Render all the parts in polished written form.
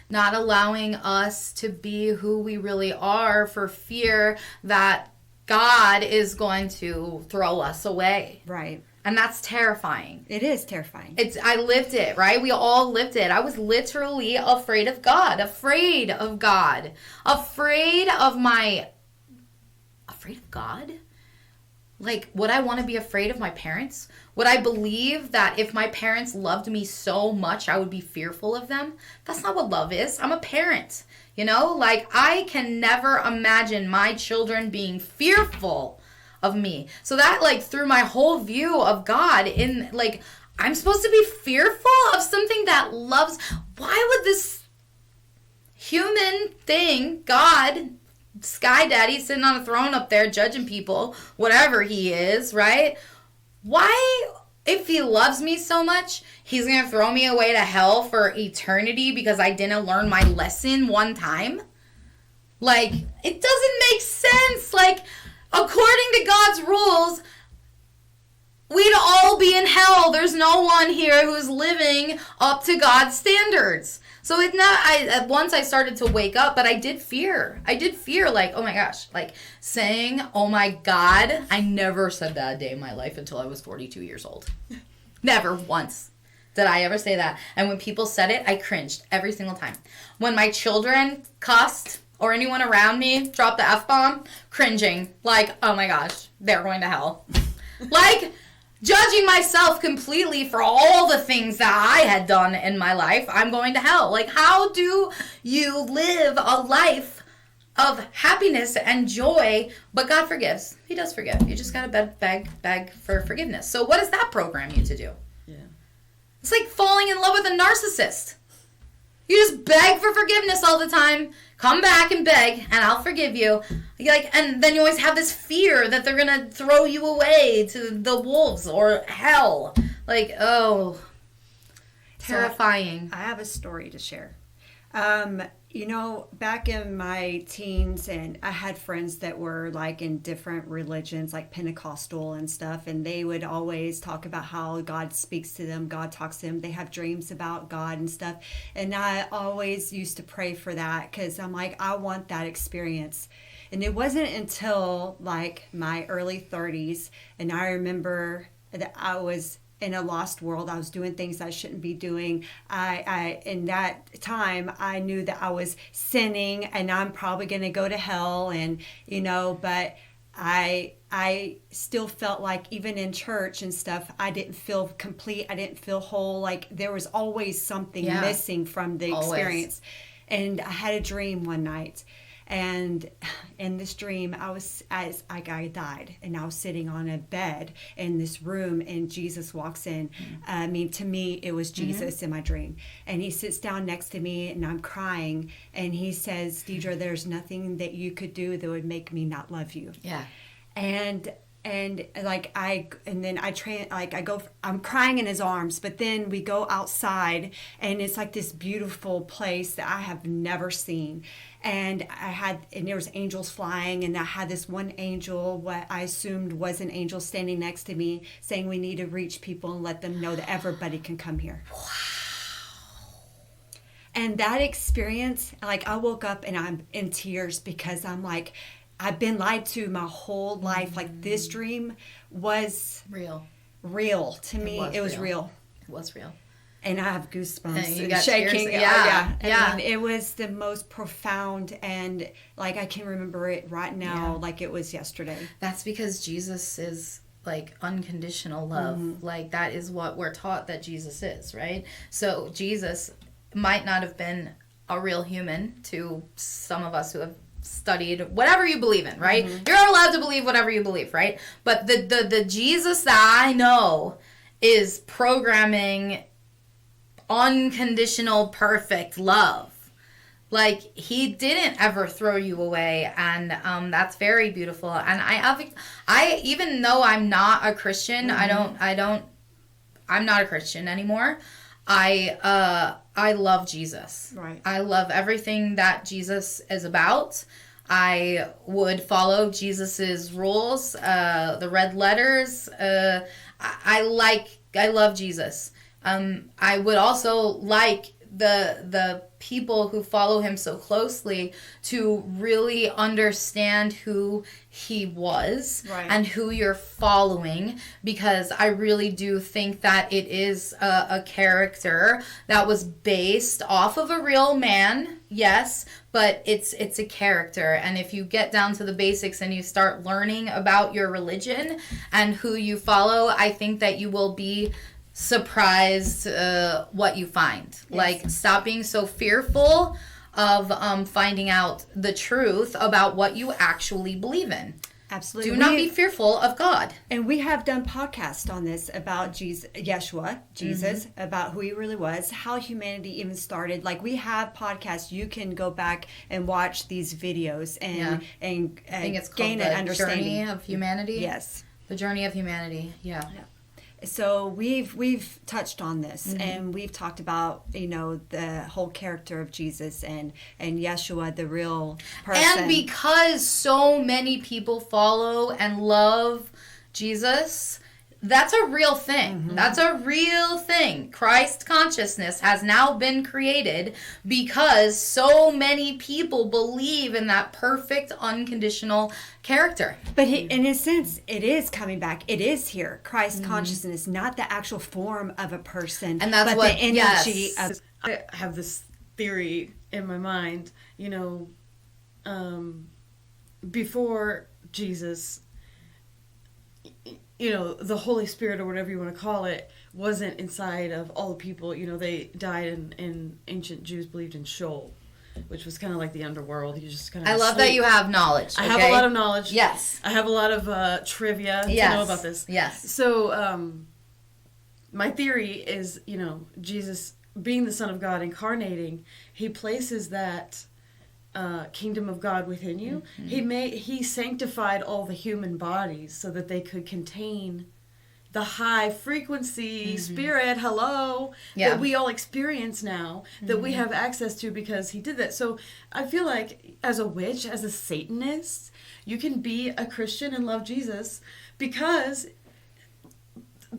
not allowing us to be who we really are for fear that God is going to throw us away. Right. And that's terrifying. It is terrifying. I lived it, right? We all lived it. I was literally afraid of God, afraid of God, afraid of God? Like, would I want to be afraid of my parents? Would I believe that if my parents loved me so much, I would be fearful of them? That's not what love is. I'm a parent, you know? Like, I can never imagine my children being fearful of me. So that, like, threw my whole view of God in, like, I'm supposed to be fearful of something that loves. Why would this human thing, God, Sky Daddy, sitting on a throne up there judging people, whatever he is, right? Why, if he loves me so much, he's going to throw me away to hell for eternity because I didn't learn my lesson one time? Like, it doesn't make sense. Like, according to God's rules, we'd all be in hell. There's no one here who's living up to God's standards. So once I started to wake up, but I did fear. Like, oh my gosh, like saying, oh my God. I never said that a day in my life until I was 42 years old. Never once did I ever say that. And when people said it, I cringed every single time. When my children cussed or anyone around me dropped the F-bomb, cringing. Like, oh my gosh, they're going to hell. Like, judging myself completely for all the things that I had done in my life, I'm going to hell. Like, how do you live a life of happiness and joy, but God forgives? He does forgive. You just got to beg for forgiveness. So what does that program you to do? Yeah. It's like falling in love with a narcissist. You just beg for forgiveness all the time. Come back and beg, and I'll forgive you. Like, and then you always have this fear that they're gonna throw you away to the wolves or hell. Like, oh, terrifying. So I have a story to share. Back in my teens, and I had friends that were like in different religions, like Pentecostal and stuff, and they would always talk about how God speaks to them, God talks to them, they have dreams about God and stuff. And I always used to pray for that because I'm like, I want that experience. And it wasn't until like my early 30s, and I remember that I was in a lost world. I was doing things I shouldn't be doing. I in that time, I knew that I was sinning and I'm probably going to go to hell. And, but I still felt like even in church and stuff, I didn't feel complete. I didn't feel whole. Like there was always something missing from the experience. And I had a dream one night. And in this dream, I died, and I was sitting on a bed in this room, and Jesus walks in. To me, it was Jesus in my dream. And he sits down next to me, and I'm crying. And he says, Deidre, there's nothing that you could do that would make me not love you. Yeah. And I'm crying in his arms, but then we go outside, and it's like this beautiful place that I have never seen. And there was angels flying, and I had this one angel, what I assumed was an angel, standing next to me saying we need to reach people and let them know that everybody can come here. Wow. And that experience, like I woke up and I'm in tears because I'm like, I've been lied to my whole life. Like this dream was real to me. It was real. It was real. And I have goosebumps and and shaking. Yeah. Yeah. It was the most profound, and like I can remember it right now like it was yesterday. That's because Jesus is like unconditional love. Mm-hmm. Like that is what we're taught that Jesus is, right? So Jesus might not have been a real human to some of us who have studied whatever you believe in, right? Mm-hmm. You're allowed to believe whatever you believe, right? But the Jesus that I know is programming unconditional perfect love. Like he didn't ever throw you away, and that's very beautiful. And I even though I'm not a Christian, mm-hmm. I'm not a Christian anymore. I love Jesus. Right. I love everything that Jesus is about. I would follow Jesus's rules, the red letters. I love Jesus. I would also like the people who follow him so closely to really understand who he was and who you're following, because I really do think that it is a character that was based off of a real man, yes, but it's a character. And if you get down to the basics and you start learning about your religion and who you follow, I think that you will be surprised what you find. Yes. Like, stop being so fearful of finding out the truth about what you actually believe in. Absolutely. Do not be fearful of God. And we have done podcasts on this about Jesus, about who he really was, how humanity even started. Like, we have podcasts. You can go back and watch these videos and I think it's gain an understanding. Journey of Humanity. Yes. The Journey of Humanity. Yeah. So we've touched on this, and we've talked about, the whole character of Jesus and Yeshua, the real person. And because so many people follow and love Jesus, that's a real thing. That's a real thing. Christ consciousness has now been created because so many people believe in that perfect, unconditional character. But in a sense, it is coming back. It is here. Christ consciousness, not the actual form of a person, and that's but what the energy of... I have this theory in my mind, before Jesus, the Holy Spirit, or whatever you want to call it, wasn't inside of all the people. They died, and ancient Jews believed in Sheol, which was kind of like the underworld. You just kind of... I love that you have knowledge. Okay? I have a lot of knowledge. Yes. I have a lot of trivia to know about this. Yes. So, my theory is, Jesus, being the Son of God, incarnating, he places that kingdom of God within you. He sanctified all the human bodies so that they could contain the high frequency spirit, that we all experience now, that we have access to, because he did that. So I feel like, as a witch, as a Satanist, you can be a Christian and love Jesus, because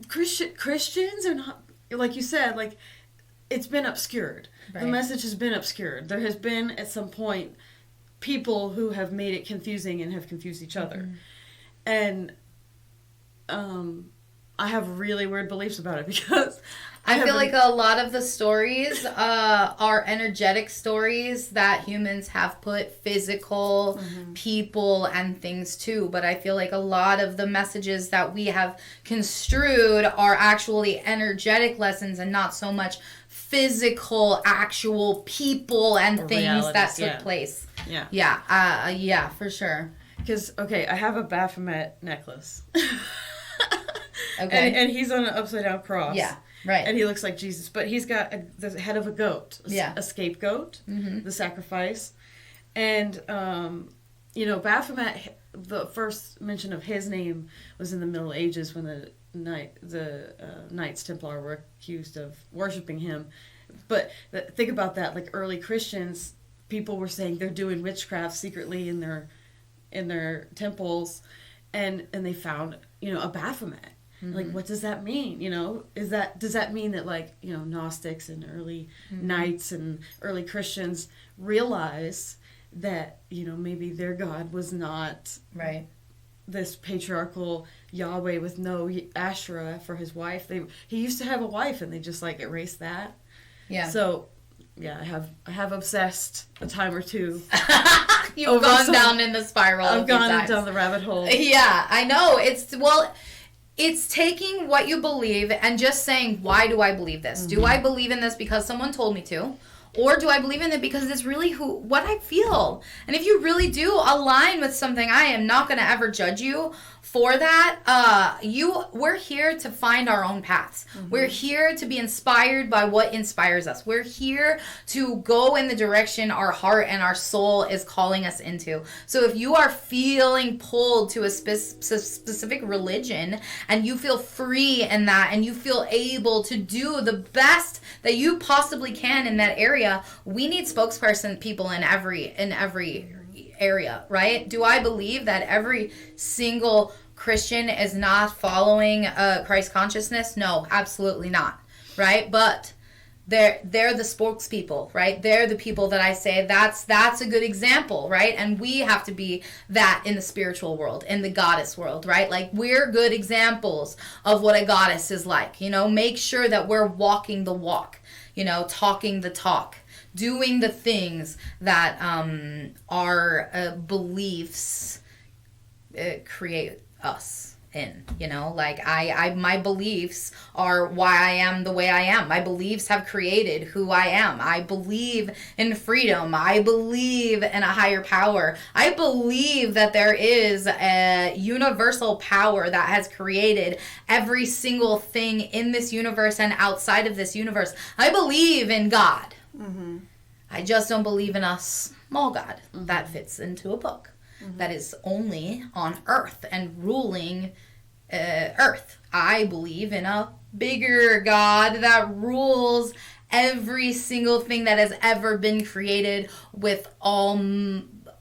Christians are not, like you said, like, it's been obscured. Right. The message has been obscured. There has been, at some point, people who have made it confusing and have confused each other. And I have really weird beliefs about it, because I feel like a lot of the stories are energetic stories that humans have put physical people and things to. But I feel like a lot of the messages that we have construed are actually energetic lessons, and not so much physical, actual people and things realities, that took place. Yeah, for sure. Because, I have a Baphomet necklace. Okay. And he's on an upside down cross. Yeah, right. And he looks like Jesus, but he's got the head of a goat, a scapegoat, the sacrifice. And, Baphomet, the first mention of his name was in the Middle Ages, when the Knights Templar were accused of worshiping him. But think about that, like, early Christians, people were saying they're doing witchcraft secretly in their temples, and they found, a Baphomet. Like, what does that mean? Does that mean that, like, Gnostics and early Knights and early Christians realize that, maybe their God was not this patriarchal Yahweh with no Asherah for his wife? He used to have a wife, and they just, like, erased that. Yeah. So, yeah, I have obsessed a time or two. You've gone down in the spiral. I've gone down the rabbit hole. Yeah, I know. It's taking what you believe and just saying, why do I believe this? Do I believe in this because someone told me to? Or do I believe in it because it's really what I feel? And if you really do align with something, I am not going to ever judge you for that. We're here to find our own paths. We're here to be inspired by what inspires us. We're here to go in the direction our heart and our soul is calling us into. So if you are feeling pulled to a specific religion, and you feel free in that, and you feel able to do the best that you possibly can in that area, we need spokesperson people in every area, right? Do I believe that every single Christian is not following Christ consciousness? No, absolutely not, right? But they're the spokespeople, right? They're the people that I say that's a good example, right? And we have to be that in the spiritual world, in the goddess world, right? Like, we're good examples of what a goddess is like. Make sure that we're walking the walk, talking the talk, doing the things that our beliefs create us in. Like, my beliefs are why I am the way I am. My beliefs have created who I am. I believe in freedom. I believe in a higher power. I believe that there is a universal power that has created every single thing in this universe and outside of this universe. I believe in God. Mm-hmm. I just don't believe in a small God that fits into a book. That is only on earth and ruling earth. I believe in a bigger God that rules every single thing that has ever been created with all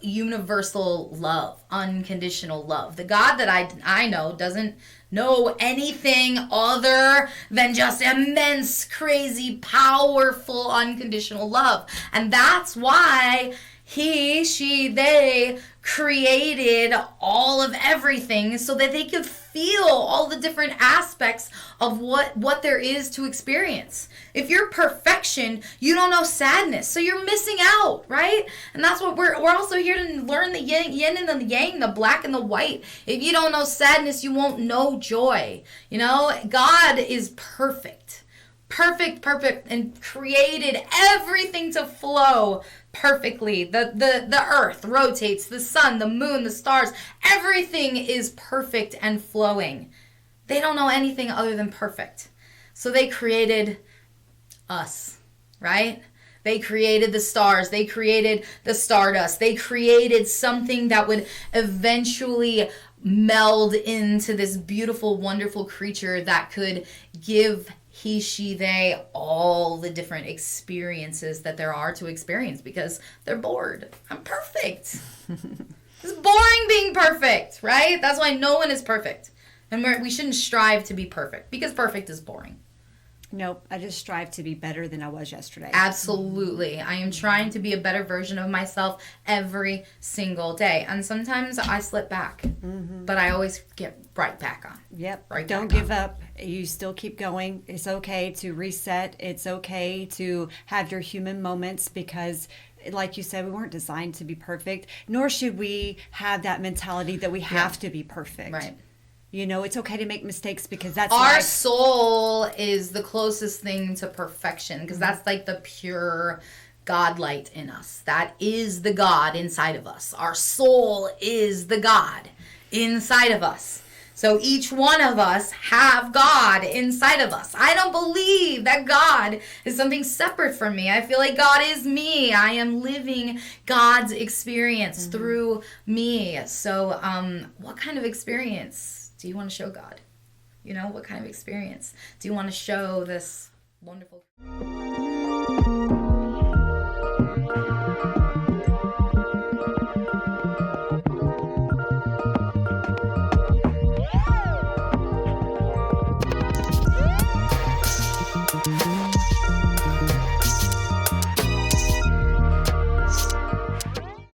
universal love, unconditional love. The God that I know doesn't know anything other than just immense, crazy, powerful, unconditional love. And that's why he, she, they created all of everything so that they could feel all the different aspects of what there is to experience. If you're perfection, you don't know sadness, so you're missing out, right? And that's what we're also here to learn, the yin and the yang, the black and the white. If you don't know sadness, you won't know joy. God is perfect, and created everything to flow perfectly. The earth rotates, the sun, the moon, the stars, everything is perfect and flowing. They don't know anything other than perfect. So they created us, right? They created the stars. They created the stardust. They created something that would eventually meld into this beautiful, wonderful creature that could give he, she, they all the different experiences that there are to experience, because they're bored. I'm perfect. It's boring being perfect, right? That's why no one is perfect. And we shouldn't strive to be perfect, because perfect is boring. Nope, I just strive to be better than I was yesterday. Absolutely. I am trying to be a better version of myself every single day. And sometimes I slip back, but I always get right back on. Yep. Right. Don't give up. You still keep going. It's okay to reset. It's okay to have your human moments, because like you said, we weren't designed to be perfect, nor should we have that mentality that we have to be perfect. Right. It's okay to make mistakes, because that's our soul is the closest thing to perfection, because that's like the pure God light in us. That is the God inside of us. Our soul is the God inside of us. So each one of us have God inside of us. I don't believe that God is something separate from me. I feel like God is me. I am living God's experience through me. So what kind of experience do you want to show God? What kind of experience do you want to show this wonderful...